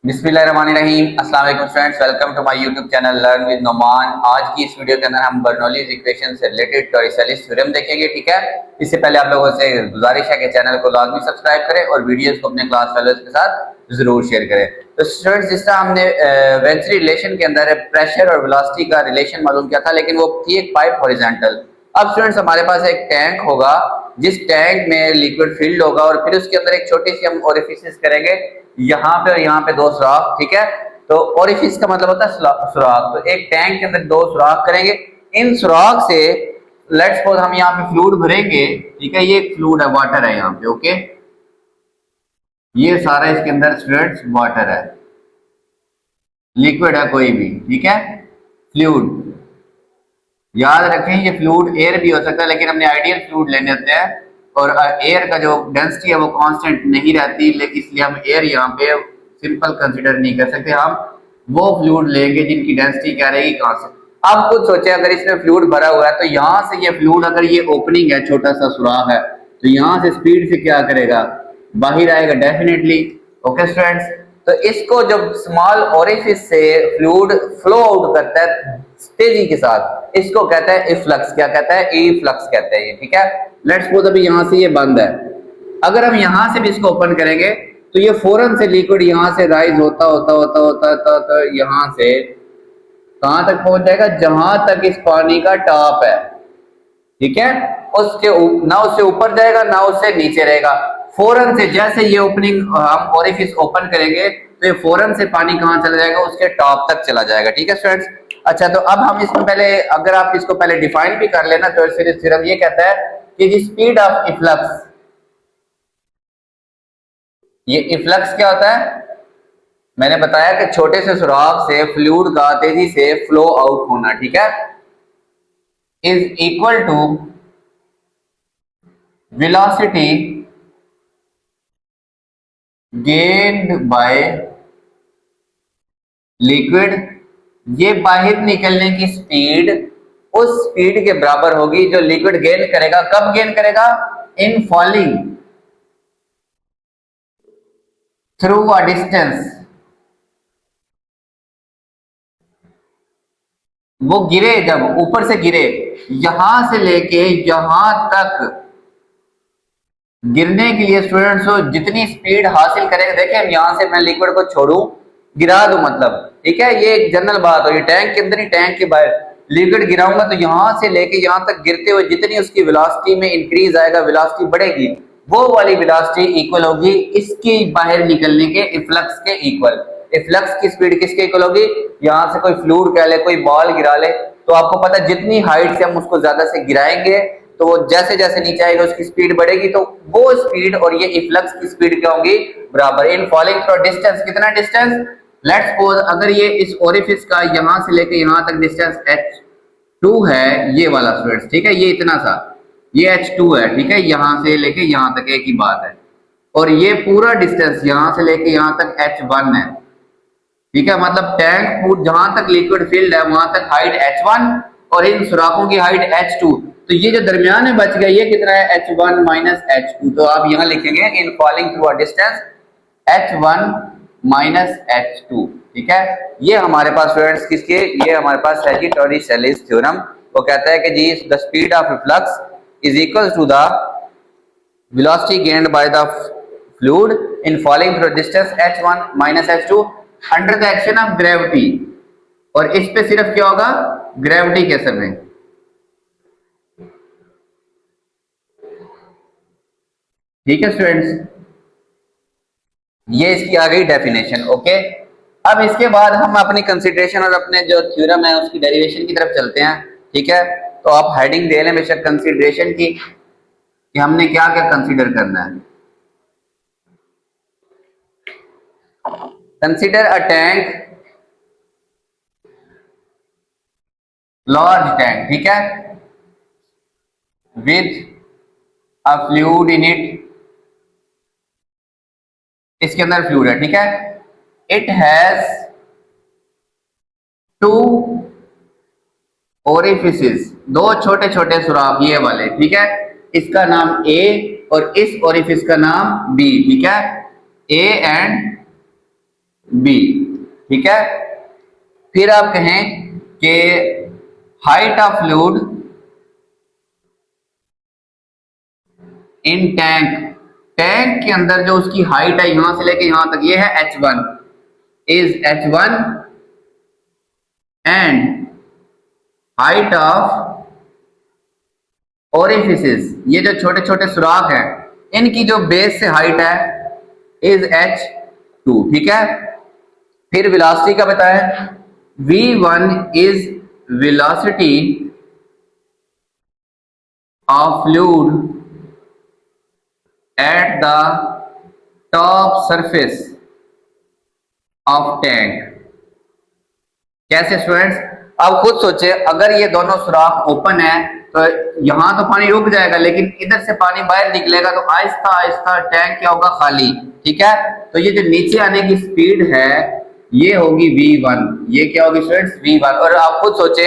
बिस्मिल्लाहिर्रहमानिर्रहीम। अस्सलाम वालेकुम students, welcome to my YouTube channel learn with Noman. आज की इस वीडियो के अंदर हम बर्नौलीज इक्वेशन से रिलेटेड टॉरिसेलिस थ्योरम देखेंगे। ठीक है, इससे पहले आप लोगों से गुजारिश है कि चैनल को लाजमी सब्सक्राइब करें और वीडियोस को अपने क्लास फेलोज के साथ जरूर शेयर करें। तो स्टूडेंट्स, जिस तरह हमने वेंचुरी रिलेशन के अंदर प्रेशर और वेलोसिटी का रिलेशन मालूम किया था, लेकिन वो थी एक पाइप हॉरिजॉन्टल। अब स्टूडेंट्स, हमारे पास एक टैंक होगा, जिस टैंक में लिक्विड फिल्ड होगा और फिर उसके अंदर एक छोटी सी हम ओरिफिस करेंगे, यहाँ पे और यहाँ पे दो सुराख। ठीक है, तो ओरिफिस का मतलब होता है सुराख। तो एक टैंक के अंदर दो सुराख करेंगे। इन सुराख से लेट्स सपोज हम यहाँ पे फ्लूइड भरेंगे। ठीक है, ये फ्लूइड है, वाटर है यहाँ पे। ओके, ये सारा इसके अंदर स्टूडेंट्स वाटर है, लिक्विड है कोई भी। ठीक है, फ्लूइड याद रखें, ये फ्लूइड एयर भी हो सकता है, लेकिन हमने आइडियल फ्लूइड लेने होते हैं और एयर का जो डेंसिटी है वो कांस्टेंट नहीं रहती, लेकिन इसलिए हम एयर यहाँ पे सिंपल कंसीडर नहीं कर सकते। हम वो फ्लूइड लेंगे जिनकी डेंसिटी क्या रहेगी, कांस्टेंट। आप खुद सोचें, अगर इसमें फ्लूइड भरा हुआ है तो यहाँ से ये फ्लूइड, अगर ये ओपनिंग है, छोटा सा सुराख है, तो यहाँ से स्पीड से क्या करेगा, बाहर आएगा डेफिनेटली। ओके स्टूडेंट्स, तो इसको जब स्मॉल ओरिफिस से फ्लूइड फ्लो आउट करता है तेजी के साथ, इसको कहता है इफ्लक्स। क्या कहता है, इफ्लक्स कहते हैं ये। ठीक है, लेट्स सपोज अभी यहां से ये बंद है, अगर हम यहां से भी इसको ओपन करेंगे तो ये फौरन से लिक्विड यहां से राइज होता होता होता होता होता यहां से कहां तक पहुंच जाएगा, जहां तक इस पानी का टॉप है। ठीक है, उसके ना उससे ऊपर जाएगा ना उससे नीचे रहेगा। फौरन से जैसे ये ओपनिंग हम ओरिफिस ओपन करेंगे तो ये फौरन से पानी कहां चला जाएगा, उसके टॉप तक चला जाएगा। ठीक है स्टूडेंट्स, अच्छा, तो अब हम इसमें पहले, अगर आप इसको पहले डिफाइन भी कर लेना, तो थ्योरम ये कहता है कि द स्पीड ऑफ इफ्लक्स, ये इफ्लक्स क्या होता है, मैंने बताया कि छोटे से सुराख से फ्लूइड का तेजी से फ्लो आउट होना। ठीक है, is equal to velocity gained by liquid. ये बाहर निकलने की स्पीड उस स्पीड के बराबर होगी जो लिक्विड गेन करेगा। कब गेन करेगा, इन फॉलिंग थ्रू अ डिस्टेंस। वो गिरे, जब ऊपर से गिरे, यहां से लेके यहां तक गिरने के लिए स्टूडेंट्स जितनी स्पीड हासिल करेंगे, देखिए हम यहां से मैं लिक्विड को छोड़ू, गिरा दूं, मतलब ठीक है, ये एक जनरल बात होगी। टैंक के अंदर ही, टैंक के बाहर लिक्विड गिराऊंगा तो यहां से लेके यहां तक गिरते हुए जितनी उसकी वेलोसिटी में इंक्रीज आएगा, वेलोसिटी बढ़ेगी, वो वाली वेलोसिटी इक्वल होगी इसकी बाहर निकलने के इफ्लक्स के इक्वल। इफ्लक्स की स्पीड किसके इक्वल होगी, यहां से कोई फ्लूइड कह ले, कोई बॉल गिरा ले, तो आपको पता है जितनी हाइट से हम उसको ज्यादा से गिराएंगे तो वो जैसे जैसे नीचे आएगा उसकी स्पीड बढ़ेगी, तो वो स्पीड और ये इफ्लक्स की स्पीड क्या होगी, बराबर। इन फॉलिंग थ्रू डिस्टेंस, कितना डिस्टेंस, लेट्स सपोज अगर ये इस ओरिफिस का यहां से लेके यहां तक डिस्टेंस h2 है, ये वाला स्टूडेंट्स, ठीक है, ये इतना सा, ये h2 है। ठीक है, यहां से लेके यहां तक एक ही बात है, और ये पूरा डिस्टेंस यहां से लेके यहां तक h1 है। ठीक है, मतलब टैंक जहां तक लिक्विड फिल्ड है वहां तक हाइट h1 और इन सुराखों की हाइट h2। तो ये जो दरमियान में बच गया, ये कितना है, h1 माइनस h2। तो आप यहां लिखेंगे in falling through a distance h1 minus h2। ठीक है, ये हमारे पास स्टूडेंट्स किसके, ये हमारे पास है जी टॉरिसेलिस थ्योरम। वो कहता है कि जी the speed of flux is equal to the velocity gained by the fluid in falling through distance h1 minus h2 under the action of gravity. और इस पे सिर्फ क्या होगा, ग्रेविटी के असर में। ठीक है स्टूडेंट्स, ये इसकी आ गई डेफिनेशन। ओके, अब इसके बाद हम अपनी कंसीडरेशन और अपने जो थ्योरम है उसकी डेरिवेशन की तरफ चलते हैं। ठीक है, तो आप हेडिंग दे लें बेशक कंसीडरेशन की, कि हमने क्या क्या कंसीडर करना है। Consider a tank, large tank, ठीक है, with a fluid in it, इसके अंदर फ्लूइड है। ठीक है, इट हैज टू ओरिफिसेस, दो छोटे छोटे सुराख, ये वाले। ठीक है, इसका नाम ए और इस ओरिफिस का नाम बी। ठीक है, ए एंड बी, ठीक है। फिर आप कहें कि height of fluid in tank, tank के अंदर जो उसकी हाइट है यहां से लेके यहां तक, ये है h1, is h1 and height of orifices, ये जो छोटे छोटे सुराख हैं इनकी जो बेस से हाइट है इज h2, ठीक है। फिर वेलोसिटी का बताएं, v1 is velocity of fluid at the top surface of tank. कैसे स्टूडेंट्स, अब खुद सोचे, अगर ये दोनों सुराख ओपन है तो यहां तो पानी रुक जाएगा, लेकिन इधर से पानी बाहर निकलेगा तो आहिस्ता आहिस्ता टैंक क्या होगा, खाली, ठीक है। तो ये जो नीचे आने की स्पीड है ये होगी v1, ये क्या होगी स्टूडेंट्स, v1। और आप खुद सोचे,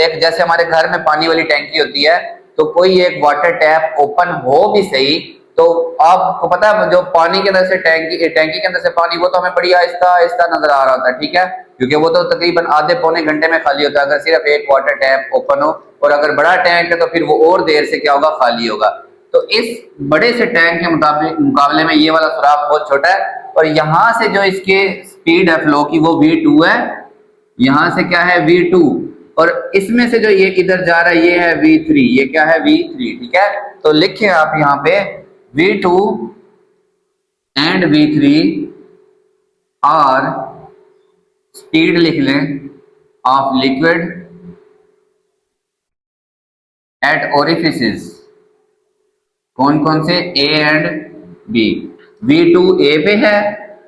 एक जैसे हमारे घर में पानी वाली टैंकी होती है, तो कोई एक वाटर टैप ओपन हो भी सही, तो आपको पता है जो पानी के अंदर से टैंकी के अंदर से पानी, वो तो हमें बड़ी आहिस्ता आहिस्ता नजर आ रहा होता है, ठीक है, क्योंकि वो तो तकरीबन आधे पौने घंटे में खाली होता है अगर सिर्फ एक वाटर टैप ओपन हो। और अगर बड़ा टैंक है तो फिर वो और देर से क्या होगा, खाली होगा। तो इस बड़े से टैंक के मुकाबले में ये वाला सुराख बहुत छोटा है, और यहाँ से जो इसके स्पीड है फ्लो की वो v2 है, यहाँ से क्या है v2, और इसमें से जो ये इधर जा रहा है ये है v3, ये क्या है v3, ठीक है। तो लिखे आप यहाँ पे v2 एंड v3 और स्पीड लिख लें ऑफ लिक्विड एट ओरिफिसेस, कौन कौन से, ए एंड बी। v2 ए पे है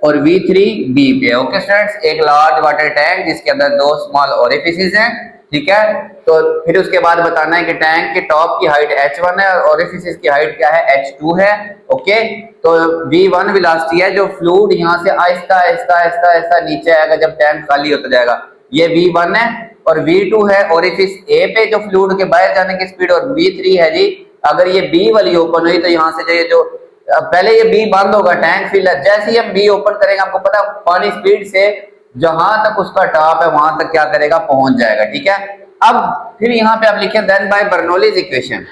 और v3 बी पे है, ओके स्टूडेंट्स। एक लार्ज वाटर टैंक जिसके अंदर दो स्मॉल ओरिफिसेस हैं, ठीक है। तो फिर उसके बाद बताना है कि टैंक के टॉप की हाइट h1 है और ओरिफिसेस की हाइट क्या है, h2 है, ओके। तो v1 वेलोसिटी है जो फ्लूइड यहाँ से आहिस्ता आहिस्ता आहिस्ता आहिस्ता नीचे आएगा जब टैंक खाली होता जाएगा, ये v1 है। और v2 है ओरिफिस ए पे जो फ्लूइड के बाहर जाने की स्पीड, और v3 है जी अगर ये बी वाली ओपन हुई तो यहाँ से जो पहले ये बी बंद होगा टैंक फिल है, जैसे ही हम बी ओपन करेंगे आपको पता है पानी स्पीड से जहां तक उसका टॉप है वहां तक क्या करेगा, पहुंच जाएगा, ठीक है। अब फिर यहाँ पे आप लिखे then by Bernoulli's equation,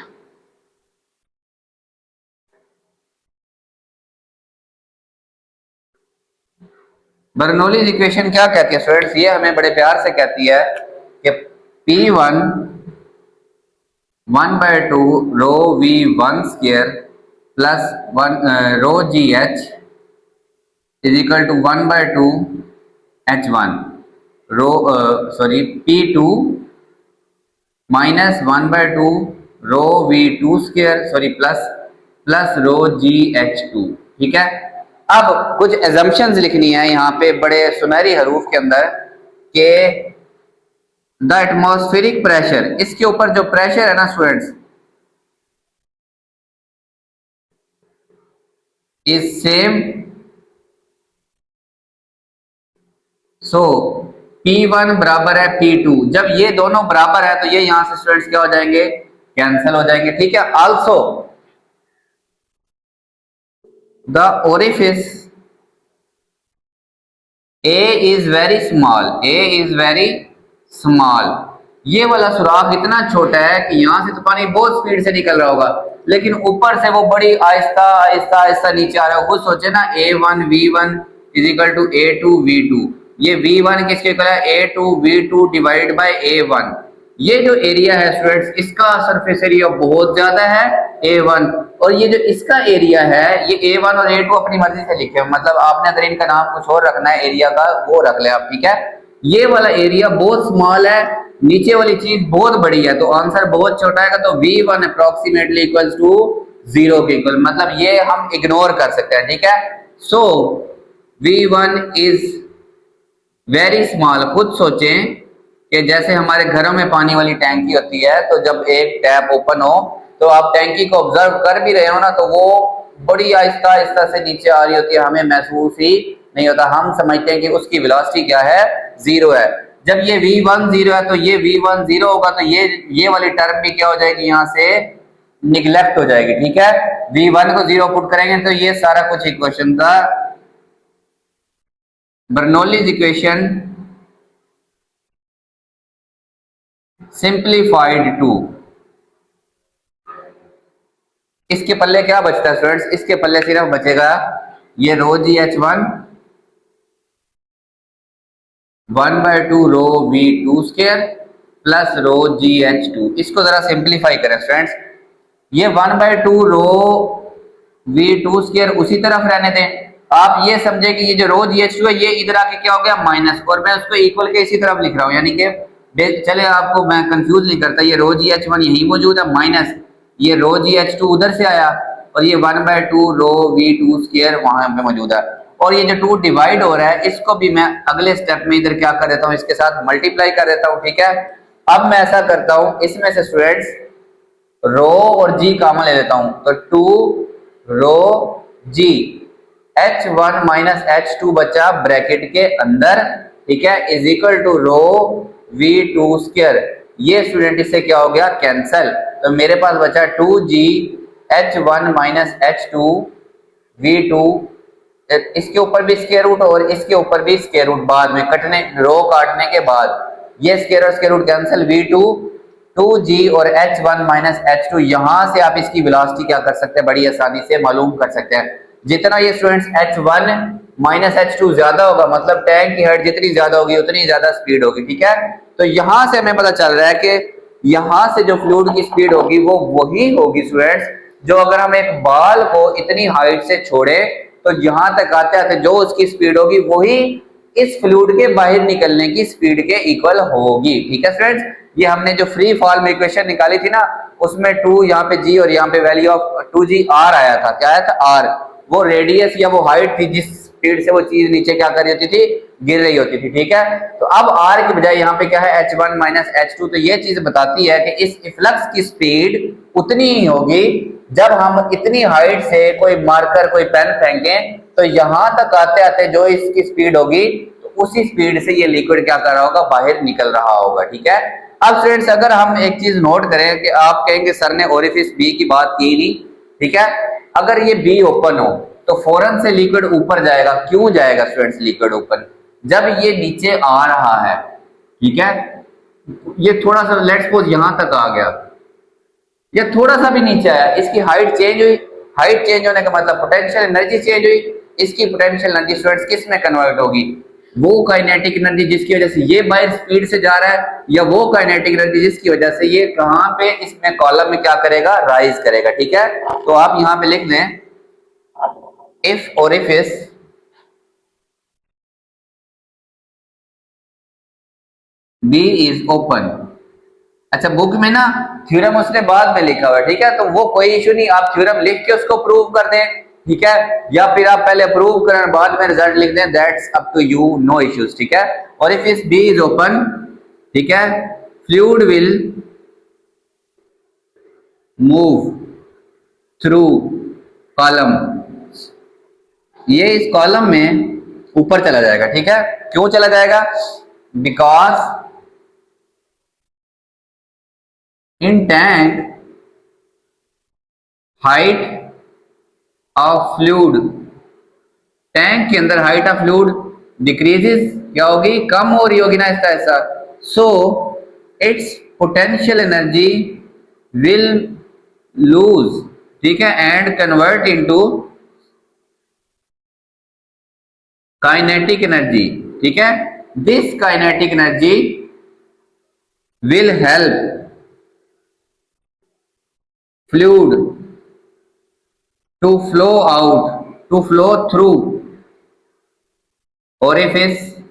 Bernoulli's equation क्या कहती है स्टूडेंट्स, ये हमें बड़े प्यार से कहती है कि P1 1/2 rho V1 square plus rho GH is equal to 1/2 H1 rho P2 minus 1/2 rho V2 square plus rho GH2, ठीक है। अब कुछ एजम्पशंस लिखनी है यहाँ पे बड़े सुनहरी हरूफ के अंदर कि द एटमॉस्फेरिक प्रेशर, इसके ऊपर जो प्रेशर है ना students, is same, so P1 बराबर है P2, जब ये दोनों बराबर है तो ये यहां से स्टूडेंट्स क्या हो जाएंगे, कैंसिल हो जाएंगे, ठीक है। Also the orifice A is very small, A is very small, ये वाला सुराख इतना छोटा है कि यहां से तो पानी बहुत स्पीड से निकल रहा होगा, लेकिन ऊपर से वो बड़ी आहिस्ता आहिस्ता आहिस्ता नीचे आ रहा है। खुद सोचे ना A1 V1 is equal to A2 V2, ये V1 किसके इक्वल है, A2 V2 divide by A1। ये जो एरिया है स्टूडेंट्स इसका सरफेस एरिया बहुत ज्यादा है A1, और ये जो इसका एरिया है ये A1 और A2 अपनी मर्जी से लिखे, मतलब आपने अगर इनका नाम कुछ और रखना है एरिया का वो रख ले आप, ठीक है। ये वाला एरिया बहुत स्मॉल है, नीचे वाली चीज बहुत बड़ी है, तो आंसर बहुत छोटा आएगा, तो V1 अप्रोक्सीमेटली इक्वल्स टू 0 के इक्वल, मतलब ये हम इग्नोर कर सकते हैं, ठीक है। सो V1 इज वेरी स्मॉल। खुद सोचें कि जैसे हमारे घरों में पानी वाली टैंकी होती है, तो जब एक टैप ओपन हो तो आप टैंकी को ऑब्जर्व कर भी रहे हो ना, तो वो बड़ी आहिस्ता आहिस्ता से नीचे आ रही होती है, हमें महसूस ही नहीं होता, हम समझते हैं कि उसकी वेलोसिटी क्या है, 0 है। जब ये V1 0 है तो ये V1 0 होगा, तो ये वाली टर्म भी क्या हो जाएगी, यहाँ से निगलेक्ट हो जाएगी, ठीक है। V1 को 0 पुट करेंगे तो ये सारा कुछ इक्वेशन का बर्नौलीज इक्वेशन सिंप्लीफाइड टू, इसके पल्ले क्या बचता है स्टूडेंट्स, इसके पल्ले सिर्फ बचेगा ये rho G H one by two rho V two square plus rho G H two. इसको जरा सिंप्लीफाई करें स्टूडेंट्स, ये one by two rho V two square उसी तरफ रहने दें। आप ये समझे कि ये जो रो जी एच टू है ये इधर आके क्या हो गया माइनस, और मैं उसको इक्वल के इसी तरफ लिख रहा हूँ, यानी कि चले आपको मैं कंफ्यूज नहीं करता, ये रो जी एच वन यही मौजूद है माइनस ये रो जी एच टू उधर से आया, और ये one by two rho V two square वहां पे मौजूद है। और ये जो टू डिवाइड हो रहा है इसको भी मैं अगले स्टेप में इधर क्या कर देता हूँ, इसके साथ मल्टीप्लाई कर देता हूँ। ठीक है, अब मैं ऐसा करता हूँ, इसमें से स्टूडेंट्स रो और जी कॉमन ले लेता हूं, तो two rho G H one minus H two बचा ब्रैकेट के अंदर, ठीक है, is equal to rho V two square. ये स्टूडेंट इससे क्या हो गया कैंसल, तो मेरे पास बचा two G H one minus H two V two, इसके ऊपर भी स्क्वायर रूट और इसके ऊपर भी स्क्वायर रूट बाद में कटने रो काटने के बाद, ये स्क्वायर और square root cancel, V two two G और H one minus H two. यहां से आप इसकी वेलोसिटी क्या कर सकते हैं, बड़ी आसानी से मालूम कर सकते हैं। जितना ये students H one minus H to ज्यादा होगा, मतलब टैंक की हाइट जितनी ज्यादा होगी उतनी ज्यादा स्पीड होगी। ठीक है, तो यहां से हमें पता चल रहा है कि यहां से जो फ्लूइड की स्पीड होगी वो वही होगी स्टूडेंट्स, जो अगर हम एक बाल को इतनी हाइट से छोड़े तो यहां तक आते आते जो उसकी स्पीड होगी वही इस फ्लूइड के बाहर निकलने की स्पीड के इक्वल होगी। ठीक है स्टूडेंट्स, ये हमने जो फ्री फॉल में इक्वेशन निकाली थी ना, उसमें टू यहाँ पे जी और यहाँ पे value of two G R आया था। क्या आया था आर, वो रेडियस या वो हाइट थी जिस स्पीड से वो चीज नीचे क्या कर रही होती थी, गिर रही होती थी। ठीक है, तो अब आर की बजाय यहाँ पे क्या है H one minus H to, तो ये चीज बताती है कि इस इफ्लक्स की स्पीड उतनी ही होगी जब हम इतनी हाइट से कोई मार्कर कोई पेन फेंकें, तो यहां तक आते आते जो इसकी स्पीड होगी तो उसी स्पीड से ये लिक्विड क्या कर रहा होगा, बाहर निकल रहा होगा। ठीक है, अब स्टूडेंट्स अगर हम एक चीज नोट करें कि आप कहेंगे सर ने ओरिफिस बी की बात की नहीं, ठीक है, अगर ये बी ओपन हो तो फौरन से लिक्विड ऊपर जाएगा। क्यों जाएगा स्टूडेंट्स लिक्विड ऊपर, जब ये नीचे आ रहा है, ठीक है, ये थोड़ा सा लेट्स सपोज यहां तक आ गया, या थोड़ा सा भी नीचे आया, इसकी हाइट चेंज हुई, हाइट चेंज होने का मतलब पोटेंशियल एनर्जी चेंज हुई, इसकी पोटेंशियल एनर्जी स्टूडेंट्स किस में कन्वर्ट होगी, वो काइनेटिक एनर्जी जिसकी वजह से ये बाहर स्पीड से जा रहा है, या वो काइनेटिक एनर्जी जिसकी वजह से ये कहां पे इसमें कॉलम में क्या करेगा, राइज करेगा। ठीक है, तो आप यहां पे लिख दें if orifice B is open. अच्छा, बुक में ना थ्योरम उसने बाद में लिखा हुआ है, ठीक है, तो वो कोई इशू नहीं, आप थ्योरम लिख के उसको प्रूव कर दें, ठीक है, या फिर आप पहले प्रूव करें बाद में रिजल्ट लिख दें, that's up to you, no issues. ठीक है, और इफ इस बी इज ओपन, ठीक है, fluid will move through column, ये इस कॉलम में ऊपर चला जाएगा। ठीक है, क्यों चला जाएगा, because in tank height of fluid, tank के अंदर हाइट ऑफ फ्लूइड डिक्रीजेस, क्या होगी, कम हो रही होगी ना ऐसा ऐसा, so it's potential energy will lose, ठीक है, and convert into kinetic energy. ठीक है, this kinetic energy will help fluid to flow out, to flow through orifice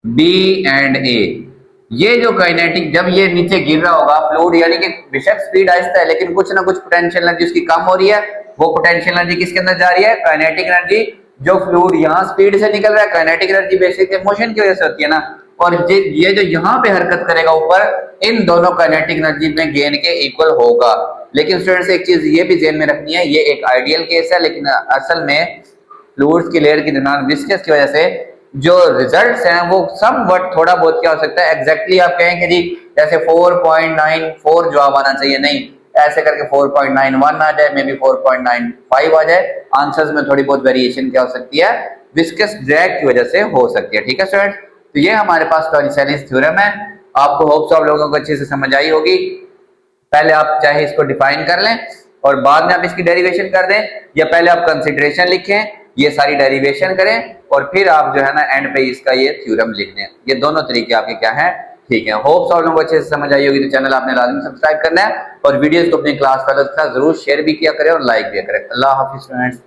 B and A। ये जो काइनेटिक, जब ये नीचे गिर रहा होगा फ्लूइड, यानी कि बेशक स्पीड आहिस्ता है लेकिन कुछ ना कुछ पोटेंशियल एनर्जी उसकी कम हो रही है, वो पोटेंशियल एनर्जी किसके अंदर जा रही है, काइनेटिक एनर्जी। जो फ्लूइड यहाँ स्पीड से निकल रहा है, काइनेटिक एनर्जी बेसिकली मोशन की वजह से होती है ना, और ये जो यहाँ पे हरकत करेगा ऊपर, इन दोनों काइनेटिक एनर्जी में गेन के इक्वल होगा। लेकिन स्टूडेंट्स एक चीज ये भी ध्यान में रखनी है, ये एक आइडियल केस है, लेकिन असल में फ्लूइड्स की लेयर की दरमियान विस्कस की वजह से जो रिजल्ट्स हैं वो समवट थोड़ा बहुत क्या हो सकता है, एग्जैक्टली आप कहें कि जी जैसे 4.94 जवाब आना चाहिए, नहीं, ऐसे करके 4.91 आ जाए, मे बी 4.95 आ जाए। आंसर्स में थोड़ी बहुत वेरिएशन क्या हो सकती है, विस्कस ड्रैग की वजह से हो सकती है। ठीक है स्टूडेंट, तो ये हमारे पास टॉरिसैलिस थ्योरम है। आपको होप्स आप लोगों को अच्छे से समझ आई होगी। पहले आप चाहे इसको डिफाइन कर लें और बाद में आप इसकी डेरिवेशन कर दें, या पहले आप कंसिडरेशन लिखें, ये सारी डेरिवेशन करें और फिर आप जो है ना एंड पे इसका ये थ्योरम लिख दें। ये दोनों तरीके आपके क्या हैं, ठीक है। होप्स आप लोगों को अच्छे से समझ आई होगी। तो चैनल आपने लाजमी सब्सक्राइब करना है और वीडियोस को अपने क्लास फेलोज के साथ जरूर शेयर भी किया करें और लाइक भी करें। अल्लाह हाफिज फ्रेंड्स।